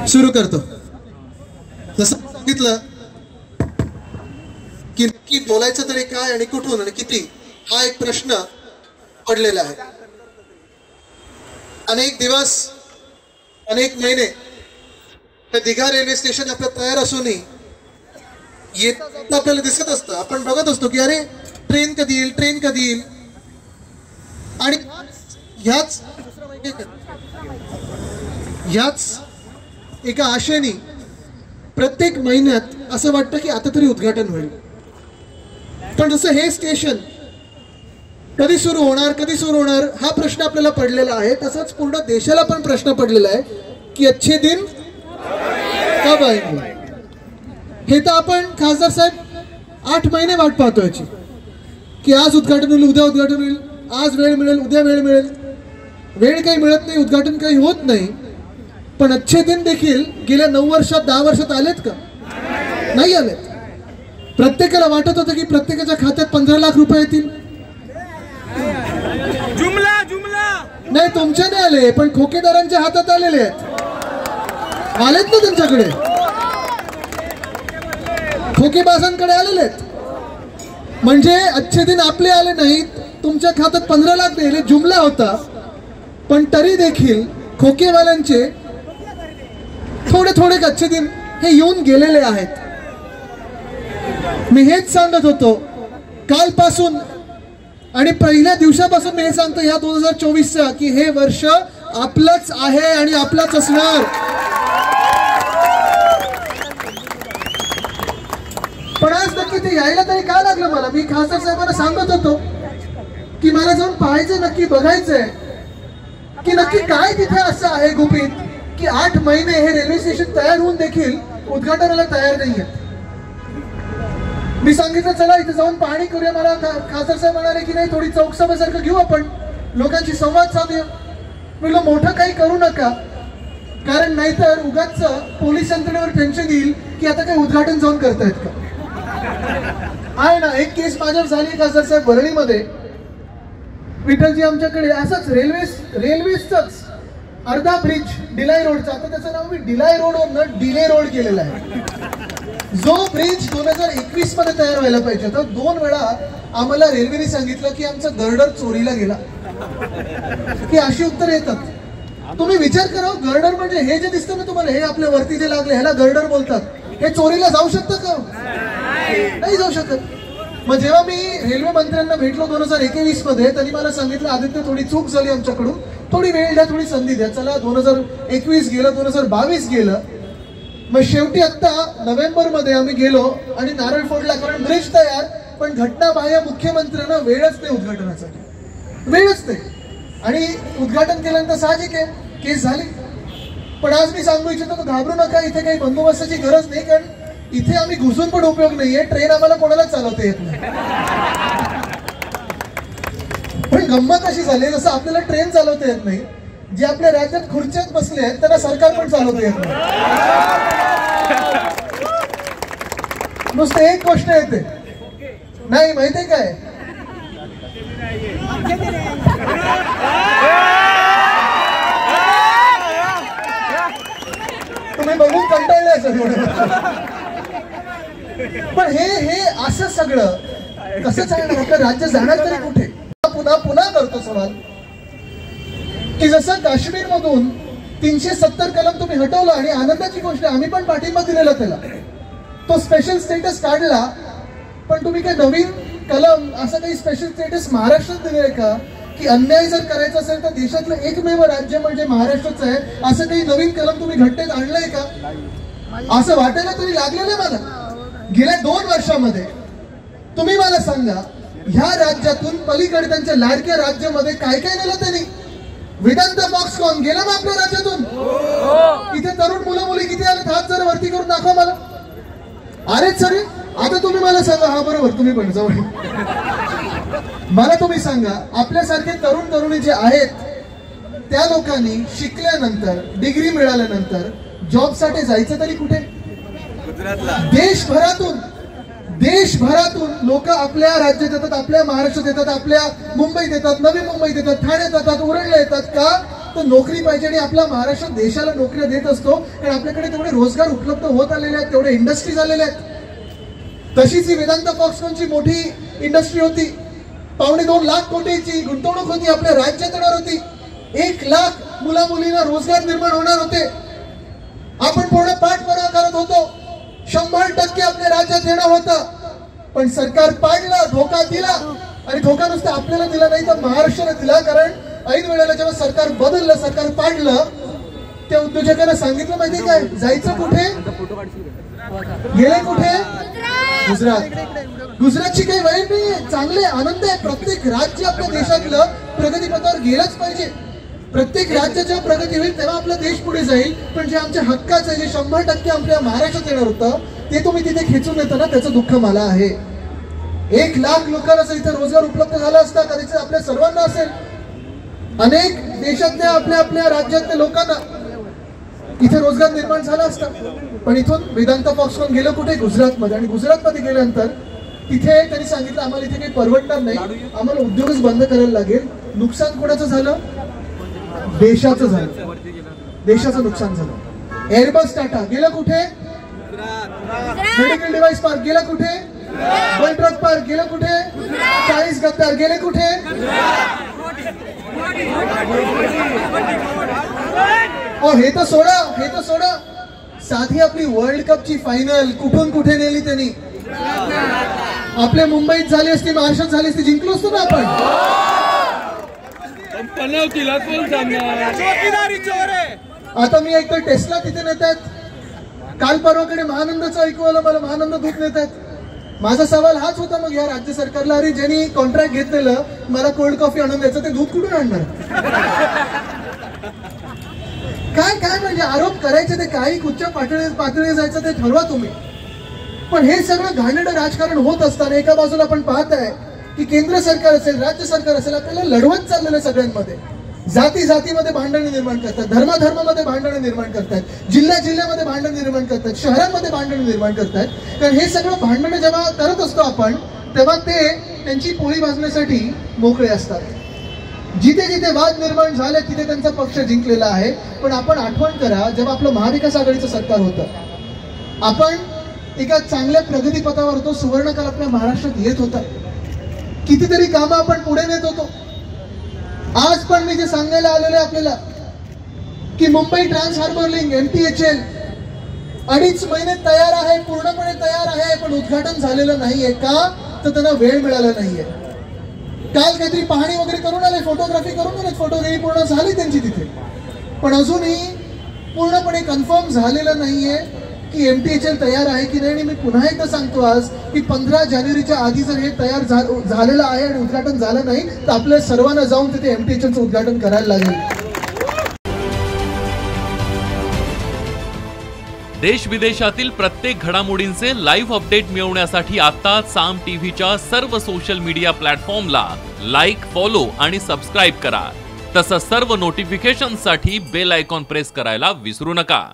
सुरू करतो। जसं सांगितलं की नक्की बोलायचं तरी काय आणि कुठून आणि किती हा एक प्रश्न पडलेला आहे। अनेक दिवस अनेक महिने ते दिघा रेल्वे स्टेशन आपलं तयार असूनही येत आपल्याला दिसत असतं। आपण बघत असतो की अरे ट्रेन कधी येईल, ट्रेन कधी येईल। आणि ह्याच एका आशेने प्रत्येक महिन्यात असं वाटतं की आता तरी उद्घाटन होईल। पण जसं हे स्टेशन कधी सुरू होणार हा प्रश्न आपल्याला पडलेला आहे, तसंच पूर्ण देशाला पण प्रश्न पडलेला आहे की अच्छे दिन कब आएंगे। हे तर आपण खासदार साहेब 8 महिने वाट पाहतो याची की आज उद्घाटन होईल, उद्या उद्घाटन होईल, आज वेळ मिळेल, उद्या वेळ मिळेल। वेळ काही मिळत नाही, उद्घाटन काही होत नाही। पण अच्छे दिन देखील गेल्या 9 वर्षात 10 वर्षात आलेत का? नाही आलेत। प्रत्येकाला वाटत होतं की प्रत्येकाच्या खात्यात 15 लाख रुपये येतील। जुमला जुमला नाही, तुमच्या नाही आले, पण खोकेदारांच्या हातात आलेले आहेत। आलेत ना त्यांच्याकडे, खोकेबाजांकडे आलेले आहेत। म्हणजे अच्छे दिन आपले आले नाहीत, तुमच्या खात्यात 15 लाख दिले, जुमला होता। पण तरी देखील खोकेवाल्यांचे थोडे थोडे अच्छे दिन हे येऊन गेलेले आहेत। मी हेच सांगत होतो कालपासून आणि पहिल्या दिवसापासून मी हे सांगतो या 2024चा की हे वर्ष आपलंच आहे आणि आपलंच असणार। पण आज नक्की ते यायला तरी काय लागलं मला? मी खासदार साहेबांना सांगत होतो की मला जाऊन पाहायचं, नक्की बघायचंय की नक्की काय तिथे असं आहे गुपित की 8 महिने हे रेल्वे स्टेशन तयार होऊन देखील उद्घाटनाला तयार नाहीये। मी सांगितलं चला इथे जाऊन पाहणी करूया। मला खासदार साहेब म्हणाले की नाही, थोडी चौकसभासारखं घेऊ, आपण लोकांशी संवाद साधूया। म्हणलं मोठं काही करू नका, कारण नाहीतर उगाच पोलीस यंत्रणेवर टेन्शन येईल की आता काही उद्घाटन जाऊन करतायत का। आहे ना, एक केस माझ्यावर झाली खासदार साहेब वरळीमध्ये। विठ्ठलजी आमच्याकडे असंच रेल्वेचंच अर्धा ब्रिज डिलाई रोडचा, आता त्याचं नाव मी डिलाई रोडवरनं डिले रोड केलेला आहे। जो ब्रिज 2021 मध्ये तयार व्हायला पाहिजे होता, 2 वेळा आम्हाला रेल्वेने सांगितलं की आमचा गर्डर चोरीला गेला। की अशी उत्तर येतात। तुम्ही विचार करा, गर्डर म्हणजे हे जे दिसतं ना तुम्हाला, हे आपल्या वरती जे लागले ह्याला गर्डर बोलतात। हे चोरीला जाऊ शकतं का? नाही जाऊ शकत। मग जेव्हा मी रेल्वे मंत्र्यांना भेटलो 2021 मध्ये, त्यांनी मला सांगितलं आदित्य थोडी चूक झाली आमच्याकडून, थोडी वेळ द्या, थोडी संधी द्या। चला 2021 गेलं, 2022 गेलं। मग शेवटी आता नोव्हेंबर मध्ये आम्ही गेलो आणि नारळ फोडला, कारण ब्रिज तयार, पण घटनाबाह्य मुख्यमंत्र्यांना वेळच नाही उद्घाटनासाठी, वेळच नाही। आणि उद्घाटन केल्यानंतर साहजिक आहे केस झाली। पण आज मी सांगू इच्छितो घाबरू नका, इथे काही बंदोबस्ताची गरज नाही, कारण इथे आम्ही घुसून पण उपयोग नाहीये। ट्रेन आम्हाला कोणाला चालवता येत नाही। पण गंमत अशी झाली, जसं आपल्याला ट्रेन चालवता येत नाही, जे आपल्या राज्यात खुर्च्यात बसले आहेत त्यांना सरकार पण चालवता येत नाही। नुसतं एक गोष्ट येते, नाही माहितीये काय, तुम्ही बघून कंटाळले असेल। पण हे असं सगळं कसं चालणार? आपलं राज्य जाणार तरी कुठे? पुन्हा करतो सवाल की जसं काश्मीर मधून 370 कलम तुम्ही हटवला, आणि आनंदाची गोष्ट आम्ही पण पाठिंबा दिलेला त्याला, तो स्पेशल स्टेटस काढला। पण तुम्ही काही नवीन कलम, असं काही स्पेशल स्टेटस महाराष्ट्रात दिले का? की अन्याय जर करायचा असेल तर देशातलं एकमेव राज्य म्हणजे महाराष्ट्रच आहे, असं काही नवीन कलम तुम्ही घटनेत आणलंय का? असं वाटायला तरी लागलेलं मला गेल्या 2 वर्षामध्ये। तुम्ही मला सांगा, ह्या राज्यातून पलीकडे त्यांच्या लाडक्या राज्यामध्ये काय काय नेलं त्यांनी? वेदांत फॉक्सकॉन गेला ना आपल्या राज्यातून? इथे तरुण मुलं मुली किती आले? हात जरा वरती करून दाखवा मला। अरे सर, आता तुम्ही मला सांगा, हा बरोबर तुम्ही पण जवळ, मला तुम्ही सांगा, आपल्यासारखे तरुण तरुणी जे आहेत त्या लोकांनी शिकल्यानंतर, डिग्री मिळाल्यानंतर जॉबसाठी जायचं तरी कुठे? देशभरातून लोक आपल्या राज्यात येतात, आपल्या महाराष्ट्रात येतात, आपल्या मुंबईत येतात, नवी मुंबईत येतात, ठाण्यात येतात, उरणला येतात का? तर नोकरी पाहिजे आणि आपला महाराष्ट्र देशाला नोकऱ्या देत असतो, कारण आपल्याकडे तेवढे रोजगार उपलब्ध होत आलेले आहेत, तेवढे इंडस्ट्रीज आलेले आहेत. तशीच ही वेदांत फॉक्सकॉनची मोठी इंडस्ट्री होती, 2.25 लाख कोटीची गुंतवणूक होती, आपल्या राज्यात येणार होती. 1 लाख मुला मुलींना रोजगार निर्माण होणार होते. आपण पूर्ण पाठपुरावा करत होतो, 100% आपल्या राज्यात येणार होतं. पण सरकार पाडलं, धोका दिला. आणि धोका नुसता आपल्याला दिला नाही तर महाराष्ट्राला दिला, कारण ऐन वेळेला जेव्हा सरकार बदललं, सरकार पाडलं, त्या उद्योजकांना सांगितलं माहिती काय, जायचं कुठे, गेले कुठे, गुजरात. गुजरातची काही वेळ नाही, चांगले आनंद आहे. प्रत्येक राज्य आपल्या देशातलं प्रगतीपथावर गेलंच पाहिजे. प्रत्येक राज्याच्या प्रगती होईल तेव्हा आपला देश पुढे जाईल. पण जे आमच्या हक्काचं, जे 100% आपल्या महाराष्ट्रात येणार होतं, ते तुम्ही तिथे खेचून येता ना, त्याचं दुःख मला आहे. 1 लाख लोकांना जर इथे रोजगार उपलब्ध झाला असता, कदाचित आपल्या सर्वांना असेल, अनेक देशातल्या आपल्या आपल्या राज्यातल्या लोकांना इथे रोजगार निर्माण झाला असता. पण इथून वेदांत फॉक्सकॉन गेलं कुठे, गुजरातमध्ये. आणि गुजरातमध्ये गेल्यानंतर तिथे त्यांनी सांगितलं आम्हाला इथे काही परवडणार नाही, आम्हाला उद्योगच बंद करायला लागेल. नुकसान कोणाचं झालं, देशाचं झालं, देशाचं नुकसान झालं. एअरबस टाटा गेलं कुठे, मेडिकल डिव्हाइस पार्क गेलं कुठे, बल ट्रक पार्क गेलं कुठे, 40 गद्दार गेले कुठे. हे तर सोडा, हे तर सोडा, साधी आपली वर्ल्ड कपची फायनल कुठून कुठे नेली त्यांनी. आपल्या मुंबईत झाली असती, महाराष्ट्रात झाली असती, जिंकलो असतो ना आपण. आता मी ऐकतो टेस्ला तिथे नेतात. काल परवाकडे महानंदाचं ऐकू आलं मला, महानंद दूध नेतात. माझा सवाल हाच होता मग या राज्य सरकारला, अरे ज्यांनी कॉन्ट्रॅक्ट घेतलेलं मला कोल्ड कॉफी आणून द्यायचं, ते दूध कुठून आणणार. काय काय म्हणजे आरोप करायचे ते काही कुठच्या पातळीवर जायचं ते ठरवा तुम्ही. पण हे सगळं घाणेरडं राजकारण होत असताना एका बाजूला आपण पाहत आहे की केंद्र सरकार असेल, राज्य सरकार असेल, आपल्याला लढवत चाललेलं सगळ्यांमध्ये. जाती जातीमध्ये भांडणे निर्माण करतात, धर्माधर्मामध्ये भांडणे निर्माण करतात, जिल्ह्या जिल्ह्यामध्ये भांडण निर्माण करतात, शहरांमध्ये भांडण निर्माण करतात. कारण हे सगळं भांडणं जेव्हा करत असतो आपण, तेव्हा ते त्यांची पोळी भाजण्यासाठी मोकळे असतात. जिथे जिथे वाद निर्माण झाले तिथे त्यांचा पक्ष जिंकलेला आहे. पण आपण आठवण करा, जेव्हा आपलं महाविकास आघाडीचं सरकार होतं, आपण एका चांगल्या प्रगतीपथावर होतो, सुवर्णकाल आपल्या महाराष्ट्रात येत होता, कितीतरी कामं आपण पुढे नेत होतो. आज पण मी जे सांगायला आलेलं आहे आपल्याला की Mumbai trans harbour link MTHL 2.5 महिने तयार आहे, पूर्णपणे तयार आहे, पण उद्घाटन झालेलं नाहीये. का तर त्यांना वेळ मिळाला नाहीये. काल काहीतरी पाहणी वगैरे करून आले, फोटोग्राफी करून आले, फोटोग्राफी पूर्ण झाली त्यांची तिथे, पण अजूनही पूर्णपणे कन्फर्म झालेलं नाहीये की MTHL तयार आहे की नाही. आणि मी पुन्हा एकदा सांगतो आज की 15 जानेवारीच्या आधी जर हे तयार झालेलं आहे आणि उद्घाटन झालं नाही तर आपल्या सर्वांना जाऊन तिथे MTHLचं उद्घाटन करायला लागेल. देश विदेशातील प्रत्येक घडामोडींचे लाईव्ह अपडेट मिळवण्यासाठी आता साम टीव्हीच्या सर्व सोशल मीडिया प्लॅटफॉर्मला लाईक, फॉलो आणि सबस्क्राईब करा. तसंच सर्व नोटिफिकेशनसाठी बेल आयकॉन प्रेस करायला विसरू नका.